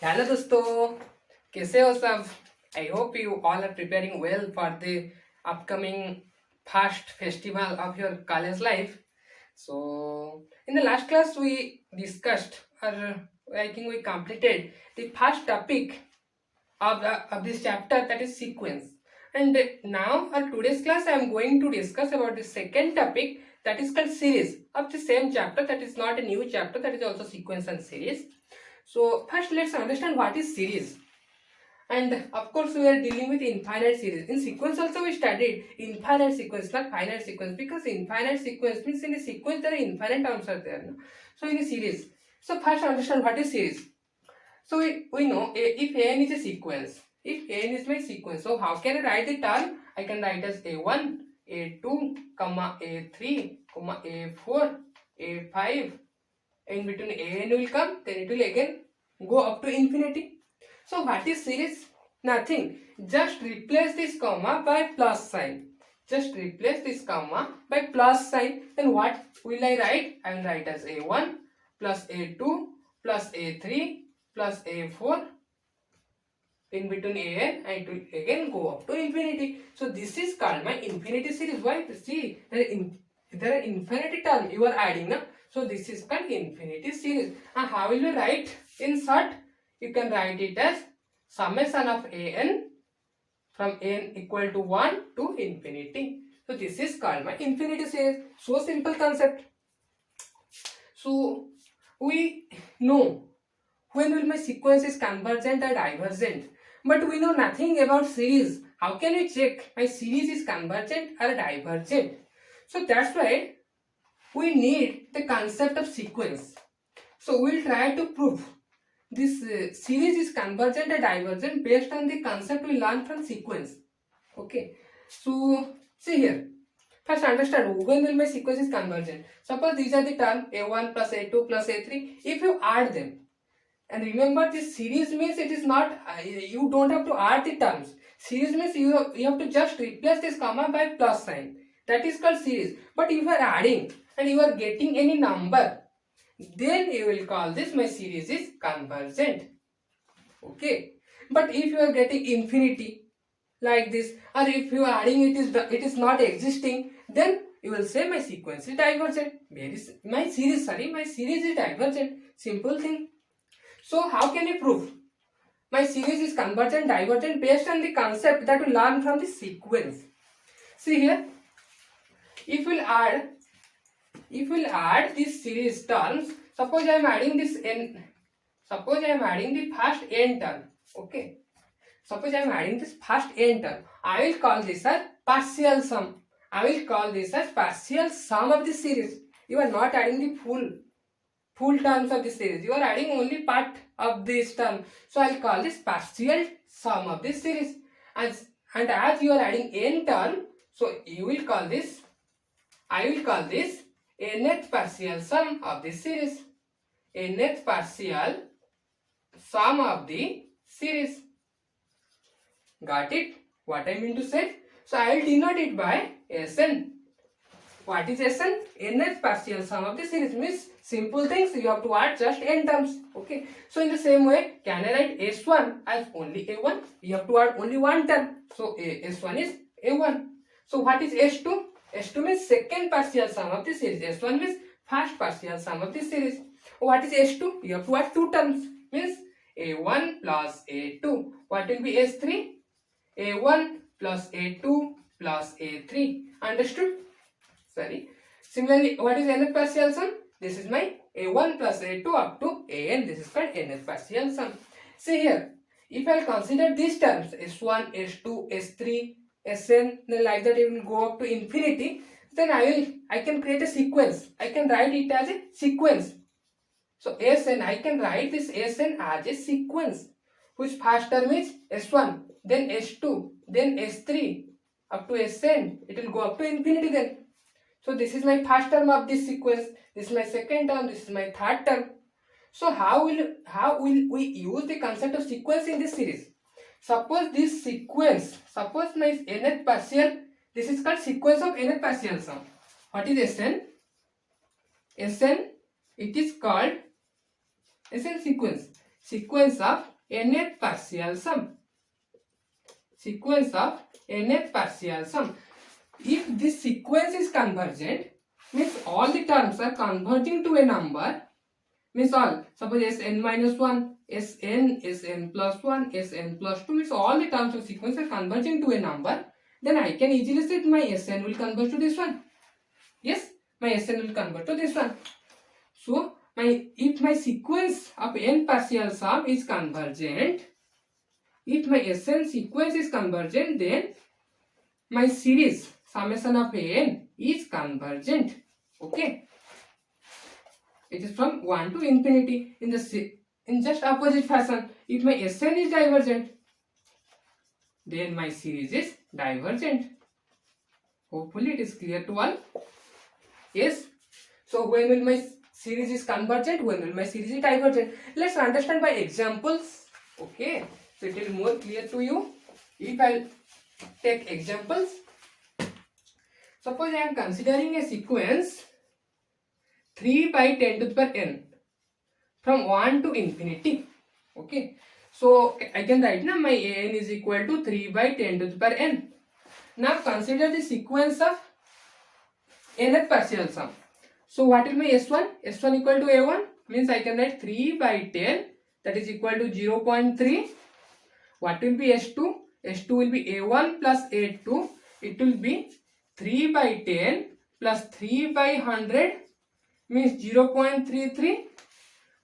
Hello दोस्तों, कैसे हो सब? I hope you all are preparing well for the upcoming first festival of your college life. So, in the last class, we discussed, or I think we completed the first topic of this chapter, that is sequence. And now, our today's class, I am going to discuss about the second topic, that is called series of the same chapter. That is not a new chapter, that is also sequence and series. So first let's understand what is series. And of course we are dealing with infinite series. In sequence also we studied infinite sequence, not finite sequence, because infinite sequence means in a sequence there are infinite terms are there. No? So in a series. So first understand what is series. So we know if n is a sequence, if n is my sequence, so how can I write the term? I can write as a1, a2, comma a3, comma a4, a5. In between an will come, then it will again go up to infinity. So what is series? Nothing. Just replace this comma by plus sign. Just replace this comma by plus sign. Then what will I write? I will write as a1 plus a2 plus a3 plus a4. In between an, and it will again go up to infinity. So this is called my infinity series. Why? See, there are infinity term you are adding now. So this is called infinity series. And how will you write in short? You can write it as summation of an from n equal to 1 to infinity. So this is called my infinity series. So simple concept. So we know when will my sequence is convergent or divergent, but we know nothing about series. How can we check my series is convergent or divergent? So that's why we need the concept of sequence. So we'll try to prove this series is convergent or divergent based on the concept we learned from sequence. Okay. So see here. First understand when will my sequence is convergent. Suppose these are the terms a1 plus a2 plus a3. If you add them, and remember, this series means it is not, you don't have to add the terms. Series means you have to just replace this comma by plus sign. That is called series. But if you are adding and you are getting any number, then you will call this my series is convergent. Okay. But if you are getting infinity like this, or if you are adding it is not existing, then you will say my sequence is divergent. My series is divergent. Simple thing. So how can you prove? My series is convergent, divergent based on the concept that we learn from the sequence. See here, if we'll add these series terms, suppose I am adding this n, suppose I am adding the first n term, okay. Suppose I am adding this first n term, I will call this as partial sum. I will call this as partial sum of the series. You are not adding the full terms of the series. You are adding only part of this term. So I'll call this partial sum of this series. And as you are adding n term, so you will call this, I will call this nth partial sum of this series. Nth partial sum of the series. Got it? What I mean to say? So I will denote it by Sn. What is Sn? Nth partial sum of the series means simple things. You have to add just n terms. Okay. So in the same way, can I write S1 as only A1? You have to add only one term. So S1 is A1. So what is S2? S2 means second partial sum of the series. S1 means first partial sum of the series. What is S2? You have to add two terms. Means A1 plus A2. What will be S3? A1 plus A2 plus A3. Understood? Sorry. Similarly, what is nth partial sum? This is my a1 plus a2 up to an. This is called nth partial sum. See here, if I consider these terms s1, s2, s3, sn, then like that it will go up to infinity. Then I can create a sequence. I can write it as a sequence. So sn, I can write this sn as a sequence, which first term is s1, then s2, then s3 up to sn. It will go up to infinity then. So this is my first term of this sequence. This is my second term. This is my third term. So how will we use the concept of sequence in this series? Suppose this sequence, suppose my nth partial. This is called sequence of nth partial sum. What is Sn? Sn, it is called Sn sequence. sequence of nth partial sum. Sequence of nth partial sum. If this sequence is convergent, means all the terms are converging to a number, means all, suppose Sn minus 1, Sn plus 1, Sn plus 2, means all the terms of sequence are converging to a number, then I can easily say my Sn will converge to this one. Yes, my Sn will convert to this one. So, if my sequence of n partial sum is convergent, if my Sn sequence is convergent, then my series summation of n is convergent. Okay, it is from 1 to infinity. In just opposite fashion, if my Sn is divergent, then my series is divergent. Hopefully it is clear to all. Yes. So when will my series is convergent? When will my series is divergent? Let's understand by examples. Okay, so it will be more clear to you if I take examples. Suppose I am considering a sequence 3 by 10 to the power n from 1 to infinity. Okay, so I can write now my an is equal to 3 by 10 to the power n. Now consider the sequence of nth partial sum. So what is my S1? S1 equal to A1, means I can write 3 by 10, that is equal to 0.3. What will be S2? S2 will be A1 plus A2. It will be 3 by 10 plus 3 by 100, means 0.33.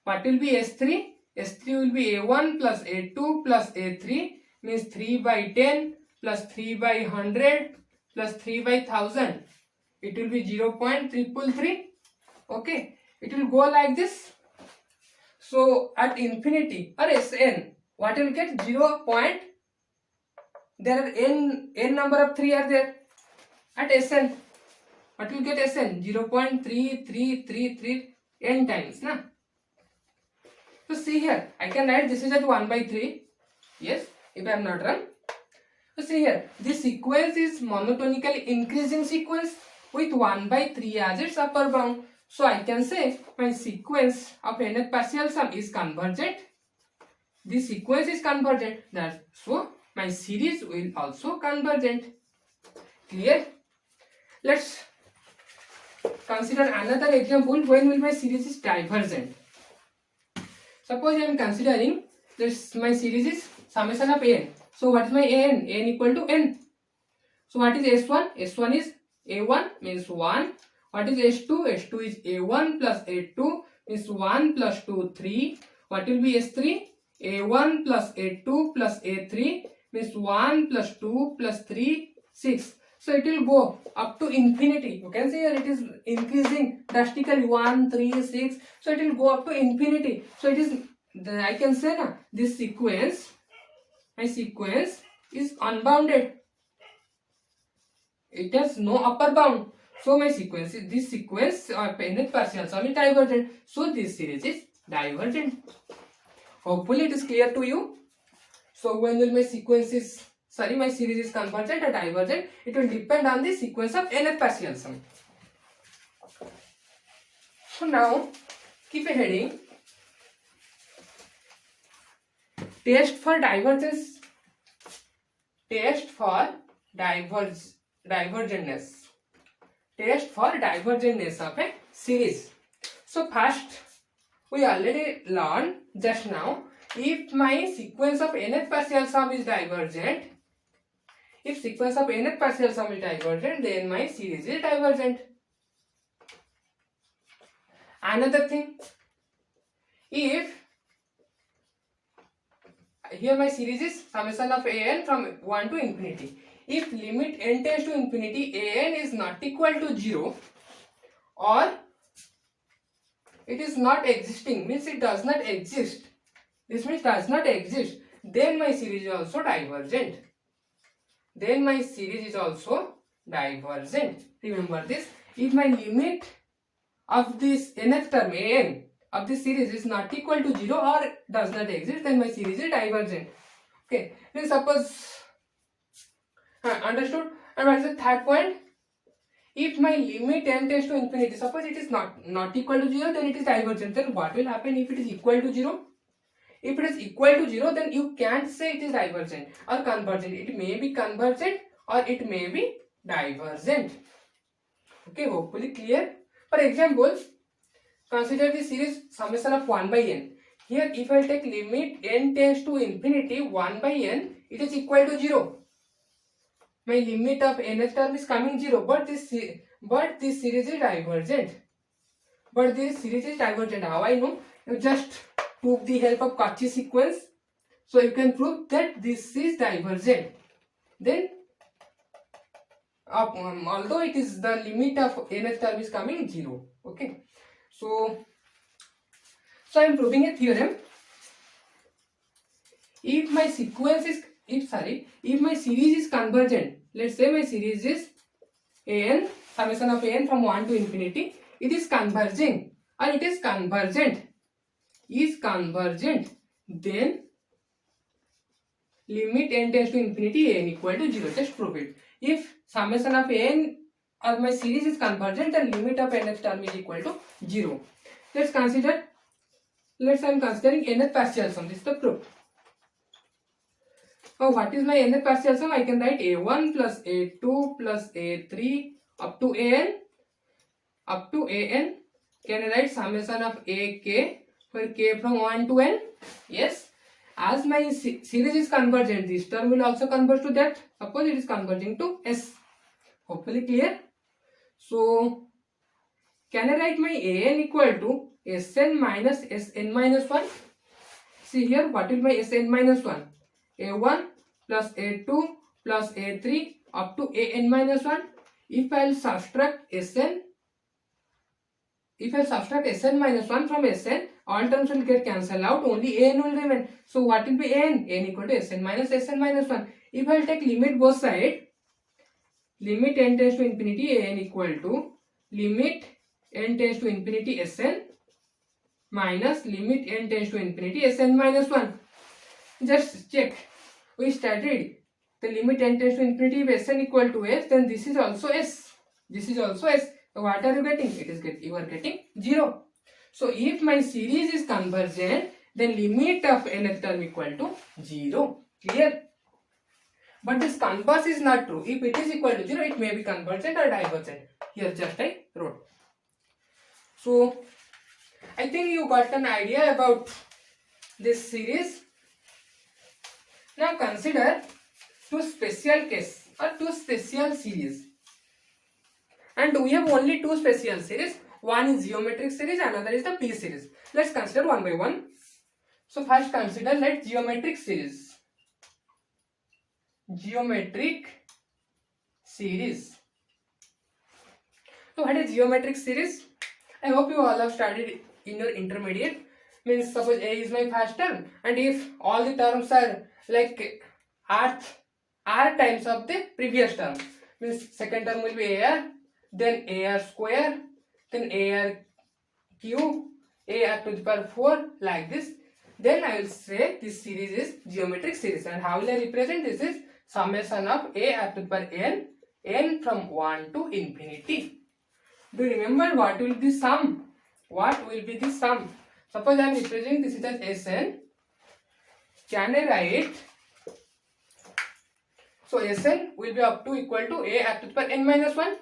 What will be S3? S3 will be A1 plus A2 plus A3, means 3 by 10 plus 3 by 100 plus 3 by 1000. It will be 0.333. Okay, it will go like this. So at infinity or Sn, what will get 0. There are n number of 3 are there. At Sn, what will get Sn? 0.3333 n times. Na? So see here, I can write this is at 1 by 3. Yes, if I am not wrong. So see here, this sequence is monotonically increasing sequence with 1 by 3 as its upper bound. So I can say my sequence of nth partial sum is convergent. This sequence is convergent. So my series will also convergent. Clear? Let's consider another example. When will my series is divergent? Suppose I am considering this, my series is summation of n. So what is my n? N equal to n. So what is S1? S1 is A1, means 1. What is S2? S2 is A1 plus A2, means 1 plus 2, 3. What will be S3? A1 plus A2 plus A3, means 1 plus 2 plus 3, 6. So it will go up to infinity. You can see here it is increasing drastically, 1, 3, 6. So it will go up to infinity. So it is, I can say na, this sequence, my sequence is unbounded. It has no upper bound. So my sequence is, this sequence of nth partial sum is divergent. So this series is divergent. Hopefully it is clear to you. So when will my sequence is, my series is convergent or divergent? It will depend on the sequence of nth partial sum. So now keep a heading. Test for divergence. Test for divergentness. Test for divergentness of a series. So first, we already learned just now, if my sequence of nth partial sum is divergent, if sequence of nth partial sum is divergent, then my series is divergent. Another thing, if here my series is summation of an from 1 to infinity. If limit n tends to infinity, an is not equal to 0 or it is not existing, means it does not exist. This means does not exist. Then my series is also divergent. Then my series is also divergent. Remember this. If my limit of this nth term an of this series is not equal to 0 or does not exist, then my series is divergent. Okay. Then suppose understood. And what is the third point? If my limit n tends to infinity, suppose it is not equal to 0, then it is divergent. Then what will happen if it is equal to 0? If it is equal to 0, then you can't say it is divergent or convergent. It may be convergent or it may be divergent. Okay, hopefully clear. For example, consider the series summation of 1 by n. Here, if I take limit n tends to infinity 1 by n, it is equal to 0. My limit of nth term is coming 0, but this series is divergent. How I know? You just took the help of Cauchy sequence, so you can prove that this is divergent. Then, although it is the limit of nth term is coming 0. Okay, so I am proving a theorem. If my series is convergent, let's say my series is an summation of an from 1 to infinity, it is converging or it is convergent, then limit n tends to infinity n equal to 0. Just prove it. If summation of n or my series is convergent, then limit of nth term is equal to 0. I am considering nth partial sum. This is the proof. Now, what is my nth partial sum? I can write a1 plus a2 plus a3 up to an. Can I write summation of ak for k from 1 to n? Yes. As my series is convergent, this term will also converge to that. Suppose it is converging to s. Hopefully clear. So, can I write my an equal to sn minus sn minus 1? See here, what will my sn minus 1? a1 plus a2 plus a3 up to an minus 1. If I will subtract sn minus 1 from sn, all terms will get cancelled out, only an will remain. So what will be n? N equal to sn minus 1. If I will take limit both sides, limit n tends to infinity an equal to limit n tends to infinity sn minus limit n tends to infinity sn minus 1. Just check. We studied the limit n tends to infinity if sn equal to s, then this is also s. So what are you getting? You are getting 0. So if my series is convergent, then limit of nth term equal to 0. Clear? But this converse is not true. If it is equal to 0, it may be convergent or divergent. Here just I wrote. So I think you got an idea about this series. Now consider two special cases or two special series. And we have only two special series. One is geometric series, another is the P series. Let's consider one by one. So first consider geometric series. So what is geometric series? I hope you all have studied in your intermediate. Means suppose A is my first term, and if all the terms are like r times of the previous term, means second term will be AR, then AR square, then AR cube, AR to the power 4, like this. Then I will say this series is geometric series. And how will I represent this? Is summation of AR to the power n from 1 to infinity. Do you remember what will be the sum? Suppose I am representing this is as Sn. Can I write? So Sn will be up to equal to AR to the power n minus 1.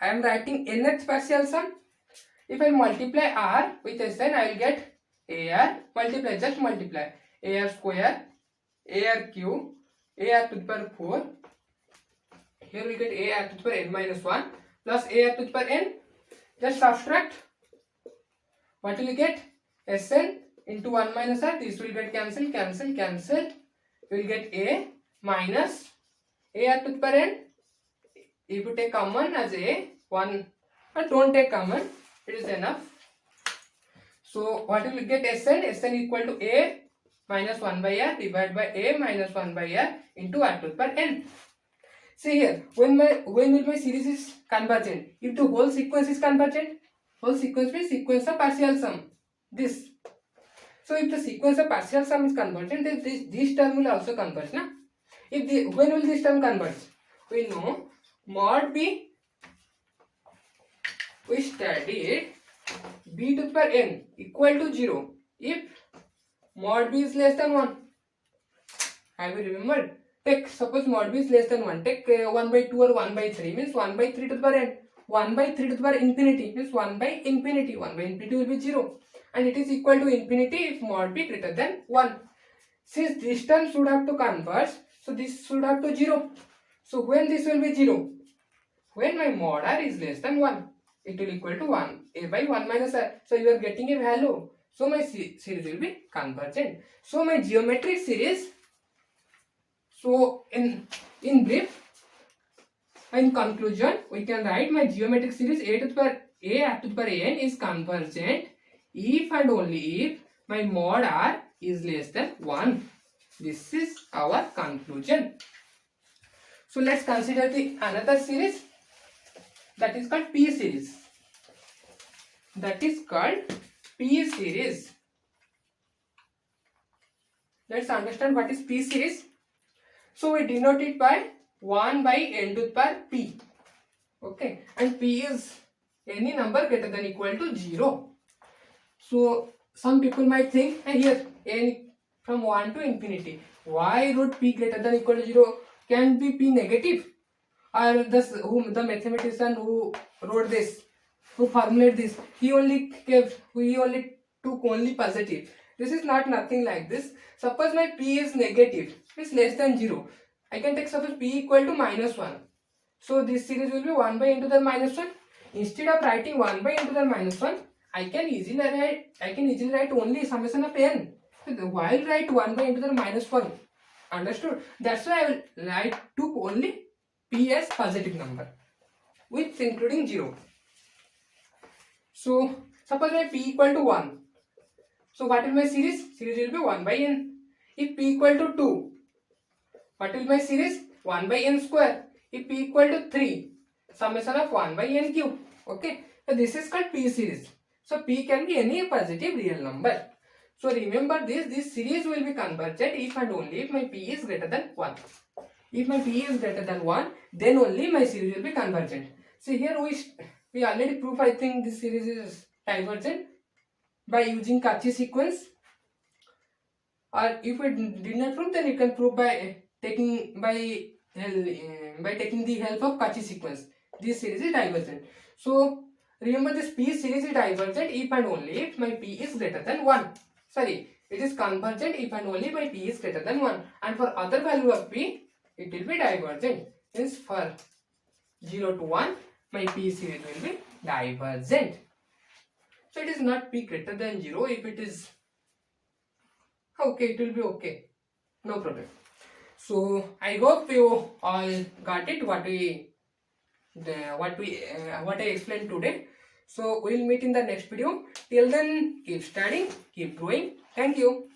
I am writing nth partial sum. If I multiply R with Sn, I will get AR, multiply AR square, AR cube, AR to the power 4. Here we get AR to the power n minus 1 plus AR to the power n. Just subtract. What will you get? Sn into 1 minus R. This will get cancelled. You will get A minus AR to the power n. If you take common as A, 1, but don't take common, it is enough. So what will you get? Sn equal to A minus 1 by R divided by A minus 1 by R into R to the power n. See here, when will my series is convergent? If the whole sequence is convergent, whole sequence means sequence of partial sum. This. So if the sequence of partial sum is convergent, then this term will also converge. Na? When will this term converge? We know mod B. We studied b to the power n equal to 0 if mod b is less than 1. Have you remembered? Take, suppose mod b is less than 1. Take 1 by 2 or 1 by 3 means 1 by 3 to the power n. 1 by 3 to the power infinity means 1 by infinity. 1 by infinity will be 0. And it is equal to infinity if mod b greater than 1. Since this term should have to converge, so this should have to 0. So when this will be 0? When my mod r is less than 1. It will equal to 1. A by 1 minus r. So you are getting a value. So my series will be convergent. So my geometric series, so in brief, in conclusion, we can write my geometric series a to the power n is convergent if and only if my mod r is less than 1. This is our conclusion. So let's consider the another series, that is called P series. That is called P series. Let's understand what is P series. So we denote it by 1 by n to the power p. Okay, and p is any number greater than equal to 0. So some people might think, here n from 1 to infinity. Why root p greater than equal to 0? Can be p negative? Or the mathematician who wrote this, who formulated this, he only took only positive. This is nothing like this. Suppose my p is negative, it's less than 0. I can take suppose p equal to minus 1. So this series will be 1 by n to the minus 1. Instead of writing 1 by n to the minus 1, I can easily write only summation of n. So while write 1 by n to the minus 1. Understood? That's why I took only p as positive number, with including 0. So suppose my p equal to 1. So what will my series? Series will be 1 by n. If p equal to 2, what will my series? 1 by n square. If p equal to 3, summation of 1 by n cube. Okay. So this is called P series. So p can be any positive real number. So remember this series will be convergent if and only if my p is greater than 1. If my p is greater than 1, then only my series will be convergent. See here we already proved, I think, this series is divergent by using Cauchy sequence. Or if we did not prove, then you can prove by taking the help of Cauchy sequence. This series is divergent. So remember, this P series is divergent if and only if my P is greater than 1. Sorry, it is convergent if and only my P is greater than 1. And for other value of P, it will be divergent. Means for 0 to 1, my P series will be divergent. So it is not P greater than 0. If it is okay, it will be okay. No problem. So I hope you all got it what I explained today. So we'll meet in the next video. Till then, keep studying, keep growing. Thank you.